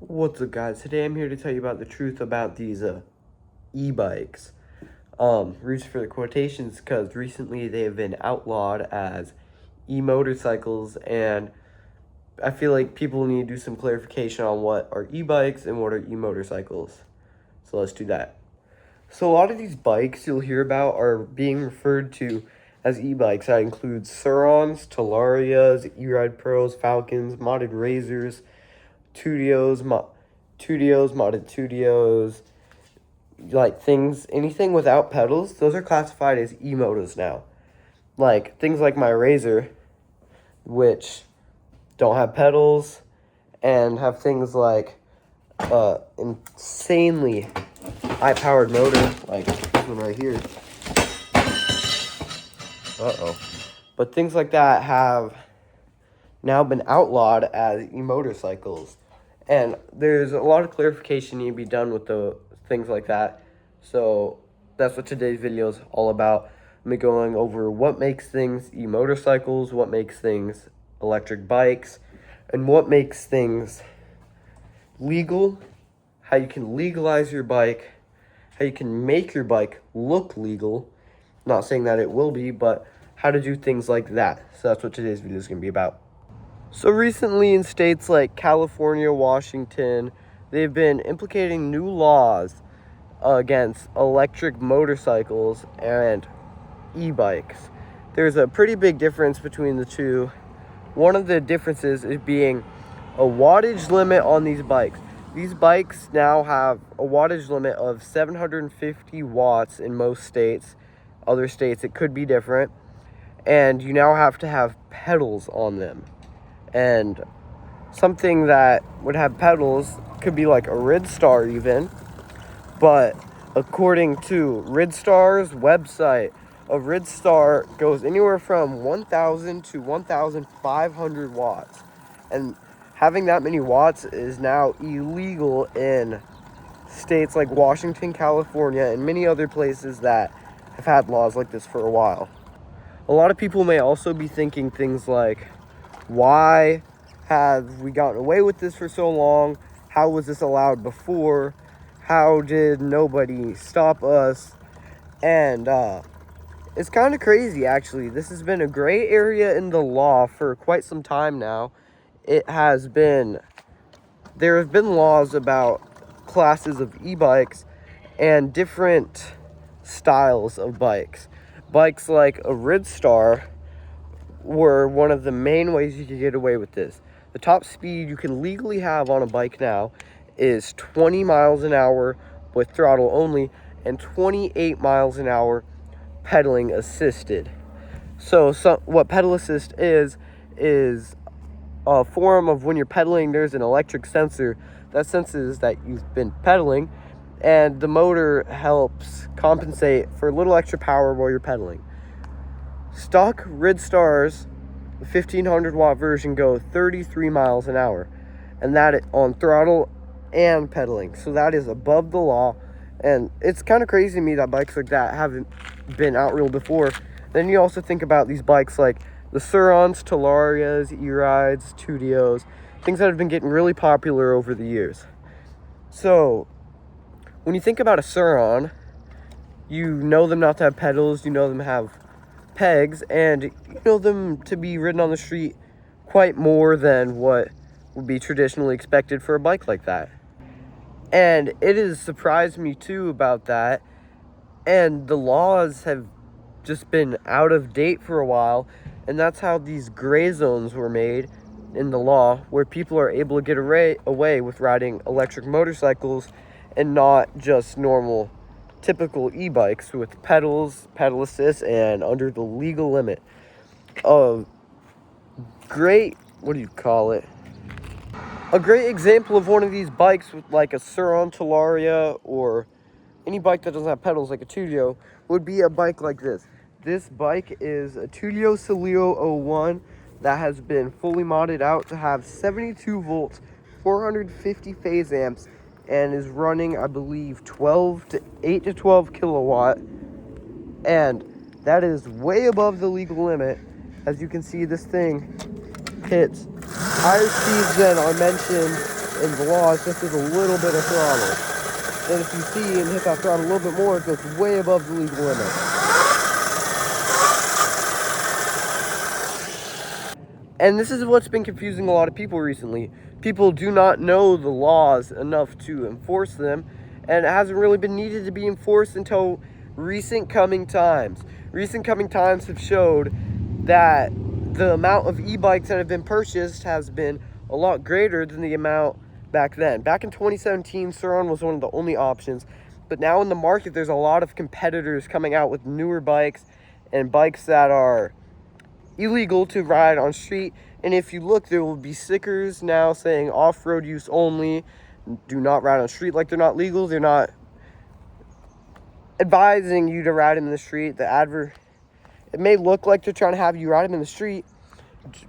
What's up, guys? Today I'm here to tell you about the truth about these e-bikes. Reason for the quotations because recently they have been outlawed as e-motorcycles, and I feel like people need to do some clarification on what are e-bikes and what are e-motorcycles. So let's do that. So a lot of these bikes you'll hear about are being referred to as e-bikes. That includes Surons, Talarias, E-Ride Pros, Falcons, modded Razors, Tudios, modded Tudios, like anything without pedals, those are classified as e-motos now. Like things like my Razor, which don't have pedals and have things like insanely high-powered motor, like this one right here. But things like that have now been outlawed as e-motorcycles. And there's a lot of clarification need to be done with the things like that. So that's what today's video is all about. I'm going over what makes things e-motorcycles, what makes things electric bikes, and what makes things legal, how you can legalize your bike, how you can make your bike look legal. Not saying that it will be, but how to do things like that. So that's what today's video is going to be about. So recently in states like California, Washington, they've been implicating new laws against electric motorcycles and e-bikes. There's a pretty big difference between the two. One of the differences is being a wattage limit on these bikes. These bikes now have a wattage limit of 750 watts in most states. Other states it could be different. And you now have to have pedals on them. And something that would have pedals could be like a Ridstar even, but according to Ridstar's website, a Ridstar goes anywhere from 1,000 to 1,500 watts, and having that many watts is now illegal in states like Washington, California, and many other places that have had laws like this for a while. A lot of people may also be thinking things like, why have we gotten away with this for so long? How was this allowed before? How did nobody stop us? And it's kind of crazy, actually. This has been a gray area in the law for quite some time now. There have been laws about classes of e-bikes and different styles of bikes. Bikes like a Ridstar were one of the main ways you could get away with this. The top speed you can legally have on a bike now is 20 miles an hour with throttle only and 28 miles an hour pedaling assisted. So what pedal assist is a form of when you're pedaling, there's an electric sensor that senses that you've been pedaling, and the motor helps compensate for a little extra power while you're pedaling. Stock Ridstar's 1500 watt version go 33 miles an hour, and that on throttle and pedaling. So that is above the law, and it's kind of crazy to me that bikes like that haven't been outruled before. Then you also think about these bikes like the Surons, Talarias, E-Rides, Tudios, things that have been getting really popular over the years. So when you think about a Suron, you know them not to have pedals, you know them to have pegs, and you know them to be ridden on the street quite more than what would be traditionally expected for a bike like that. And it has surprised me too about that, and the laws have just been out of date for a while, and that's how these gray zones were made in the law, where people are able to get away with riding electric motorcycles and not just normal typical e-bikes with pedals, pedal assist, and under the legal limit. A great example of one of these bikes with like a Suron Talaria or any bike that doesn't have pedals like a Tudio would be a bike like this. This bike is a Tudio Celio 01 that has been fully modded out to have 72 volts, 450 phase amps, and is running, I believe, 8 to 12 kilowatt, and that is way above the legal limit. As you can see, this thing hits higher speeds than I mentioned and the law is just as a little bit of throttle. And if you see and hit that throttle a little bit more, it goes way above the legal limit. And this is what's been confusing a lot of people recently. People do not know the laws enough to enforce them, and it hasn't really been needed to be enforced until recent coming times. Recent coming times have showed that the amount of e-bikes that have been purchased has been a lot greater than the amount back then. Back in 2017, Sur-Ron was one of the only options, but now in the market there's a lot of competitors coming out with newer bikes and bikes that are illegal to ride on street. And if you look, there will be stickers now saying off-road use only, do not ride on street. Like, they're not legal, they're not advising you to ride in the street. It may look like they're trying to have you ride them in the street,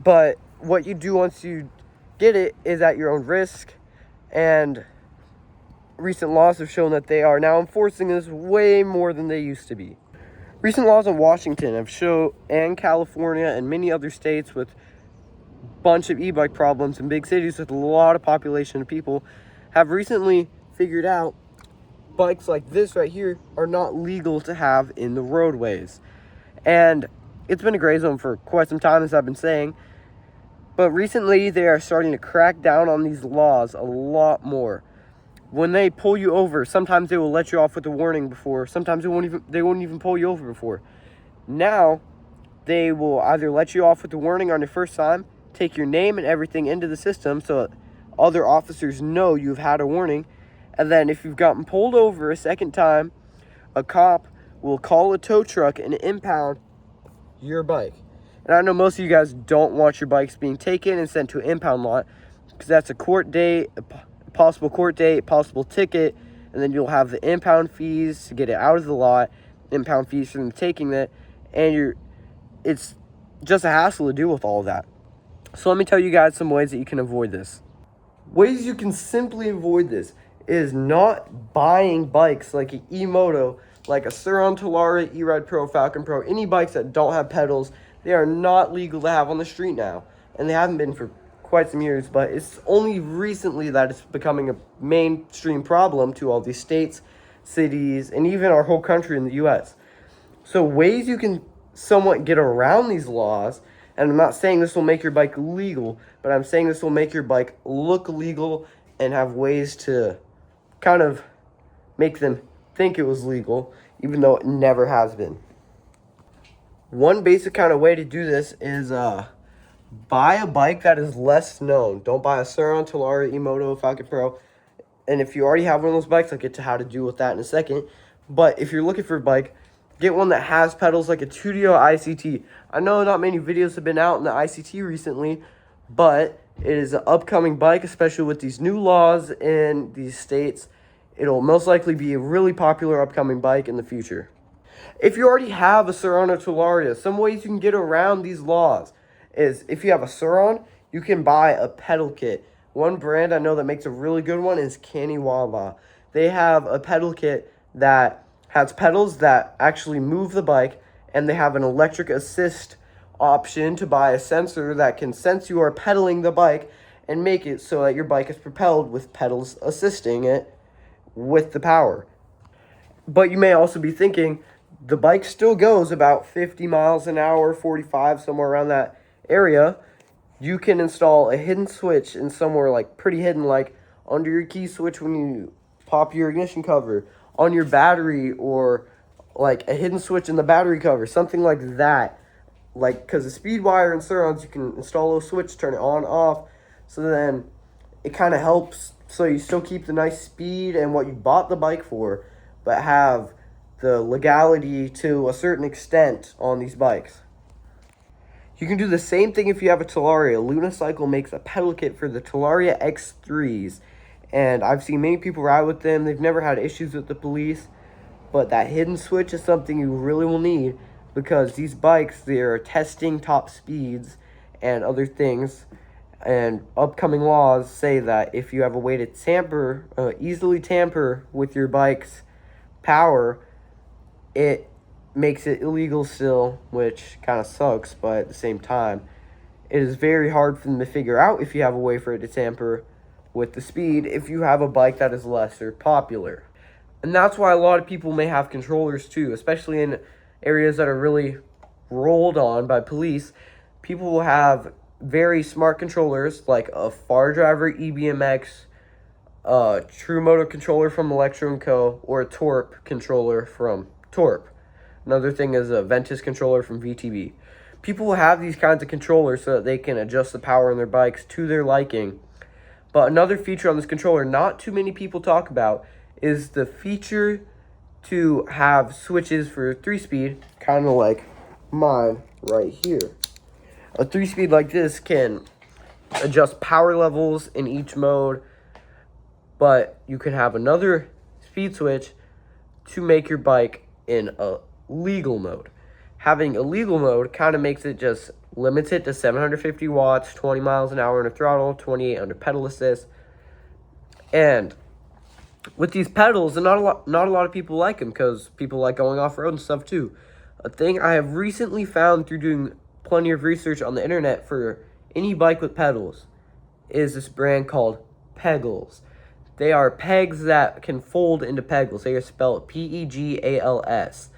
but what you do once you get it is at your own risk. And recent laws have shown that they are now enforcing this way more than they used to be. Recent laws in Washington have shown, and California and many other states with a bunch of e-bike problems in big cities with a lot of population of people, have recently figured out bikes like this right here are not legal to have in the roadways. And it's been a gray zone for quite some time, as I've been saying. But recently, they are starting to crack down on these laws a lot more. When they pull you over, sometimes they will let you off with a warning before. Sometimes they won't even pull you over before. Now, they will either let you off with a warning on your first time, take your name and everything into the system so that other officers know you've had a warning. And then if you've gotten pulled over a second time, a cop will call a tow truck and impound your bike. And I know most of you guys don't want your bikes being taken and sent to an impound lot, because that's a court date, a possible court date, possible ticket, and then you'll have the impound fees to get it out of the lot, impound fees for them taking it, and it's just a hassle to deal with all of that. So let me tell you guys some ways that you can avoid this. Ways you can simply avoid this is not buying bikes like an e-moto, like a Sur-Ron Talaria, E-Ride Pro, Falcon Pro, any bikes that don't have pedals. They are not legal to have on the street now, and they haven't been for quite some years, but it's only recently that it's becoming a mainstream problem to all these states, cities, and even our whole country in the US. So ways you can somewhat get around these laws, and I'm not saying this will make your bike legal, but I'm saying this will make your bike look legal and have ways to kind of make them think it was legal, even though it never has been. One basic kind of way to do this is buy a bike that is less known. Don't buy a Sur-Ron, Talaria, E-moto, Falcon Pro. And if you already have one of those bikes, I'll get to how to deal with that in a second. But if you're looking for a bike, get one that has pedals, like a Tudio ICT. I know not many videos have been out in the ICT recently, but it is an upcoming bike, especially with these new laws in these states. It'll most likely be a really popular upcoming bike in the future. If you already have a Sur-Ron or Talaria, some ways you can get around these laws is, if you have a Sur-Ron, you can buy a pedal kit. One brand I know that makes a really good one is Kaniwawa. They have a pedal kit that has pedals that actually move the bike, and they have an electric assist option to buy a sensor that can sense you are pedaling the bike and make it so that your bike is propelled with pedals assisting it with the power. But you may also be thinking, the bike still goes about 50 miles an hour, 45, somewhere around that area. You can install a hidden switch in somewhere like pretty hidden, like under your key switch when you pop your ignition cover, on your battery, or like a hidden switch in the battery cover, something like that. Like, because the speed wire and Sur-Rons, you can install a little switch, turn it on, off, so then it kind of helps so you still keep the nice speed and what you bought the bike for, but have the legality to a certain extent on these bikes. You can do the same thing if you have a Talaria. Lunicycle makes a pedal kit for the Talaria X3s, and I've seen many people ride with them. They've never had issues with the police, but that hidden switch is something you really will need, because these bikes, they're testing top speeds and other things, and upcoming laws say that if you have a way to easily tamper with your bike's power, it makes it illegal still, which kind of sucks, but at the same time, it is very hard for them to figure out if you have a way for it to tamper with the speed if you have a bike that is lesser popular. And that's why a lot of people may have controllers too, especially in areas that are really rolled on by police. People will have very smart controllers like a Far Driver EBMX, a True Motor controller from Electro & Co., or a Torp controller from Torp. Another thing is a Ventus controller from VTB. People will have these kinds of controllers so that they can adjust the power on their bikes to their liking. But another feature on this controller not too many people talk about is the feature to have switches for 3-speed, kind of like mine right here. A 3-speed like this can adjust power levels in each mode, but you can have another speed switch to make your bike in a legal mode. Having a legal mode kind of makes it just limits it to 750 watts, 20 miles an hour in a throttle, 28 under pedal assist. And with these pedals, and not a lot of people like them because people like going off-road and stuff too. A thing I have recently found through doing plenty of research on the internet for any bike with pedals is this brand called Pegals. They are pegs that can fold into pegals. They are spelled P-E-G-A-L-S.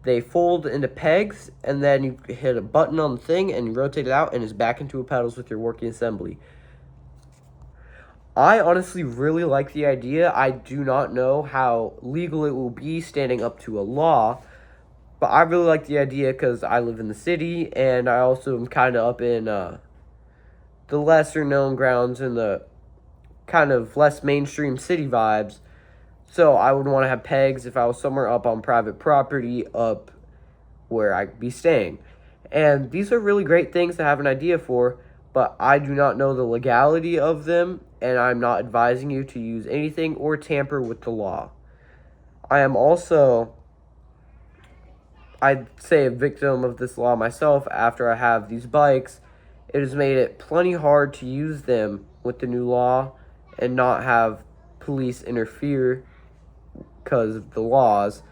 They fold into pegs, and then you hit a button on the thing, and you rotate it out, and it's back into a pedals with your working assembly. I honestly really like the idea. I do not know how legal it will be standing up to a law, but I really like the idea because I live in the city, and I also am kind of up in the lesser known grounds in the kind of less mainstream city vibes. So I would want to have pegs if I was somewhere up on private property, up where I'd be staying. And these are really great things to have an idea for, but I do not know the legality of them, and I'm not advising you to use anything or tamper with the law. I am also, I'd say, a victim of this law myself. After I have these bikes, it has made it plenty hard to use them with the new law and not have police interfere because of the laws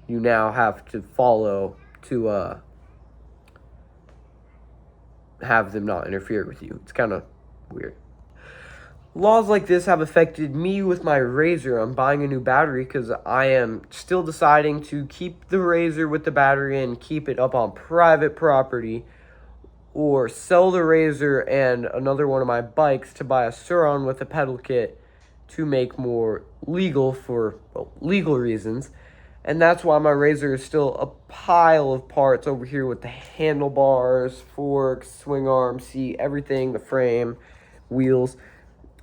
you now have to follow to have them not interfere with you. It's kind of weird. Laws like this have affected me with my Razor. I'm buying a new battery because I am still deciding to keep the Razor with the battery and keep it up on private property, or sell the Razor and another one of my bikes to buy a Sur-Ron with a pedal kit to make more legal for legal reasons. And that's why my Razor is still a pile of parts over here with the handlebars, forks, swing arm, seat, everything, the frame, wheels.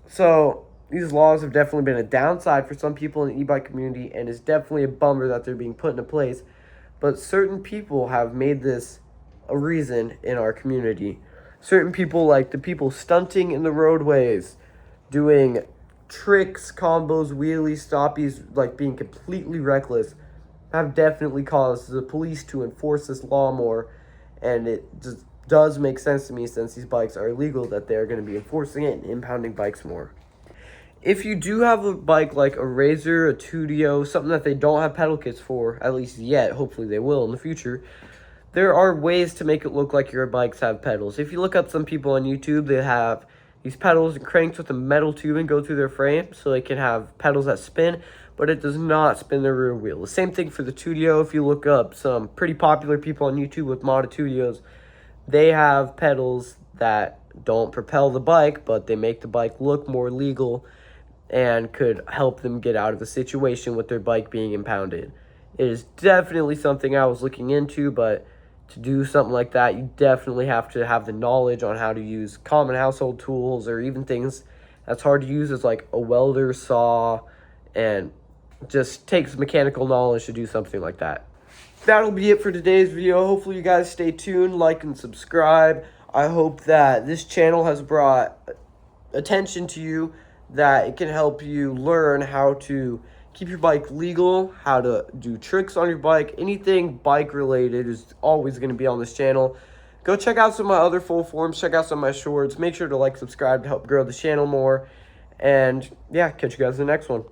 So these laws have definitely been a downside for some people in the e-bike community, and it's definitely a bummer that they're being put into place. But certain people have made this a reason in our community. Certain people, like the people stunting in the roadways, doing tricks, combos, wheelies, stoppies, like being completely reckless, have definitely caused the police to enforce this law more. And it just does make sense to me, since these bikes are illegal, that they're going to be enforcing it and impounding bikes more. If you do have a bike like a Razor, a Tudio, something that they don't have pedal kits for, at least yet, hopefully they will in the future, there are ways to make it look like your bikes have pedals. If you look up some people on YouTube, they have these pedals and cranks with a metal tubing go through their frame, so they can have pedals that spin, but it does not spin the rear wheel. The same thing for the Tudio. If you look up some pretty popular people on YouTube with modded Tudios, they have pedals that don't propel the bike, but they make the bike look more legal and could help them get out of the situation with their bike being impounded. It is definitely something I was looking into, but to do something like that, you definitely have to have the knowledge on how to use common household tools, or even things that's hard to use as like a welder, saw, and just takes mechanical knowledge to do something like that. That'll be it for today's video. Hopefully you guys stay tuned, like and subscribe. I hope that this channel has brought attention to you, that it can help you learn how to keep your bike legal, how to do tricks on your bike. Anything bike related is always going to be on this channel. Go check out some of my other full forms, check out some of my shorts. Make sure to like, subscribe to help grow the channel more. And yeah, catch you guys in the next one.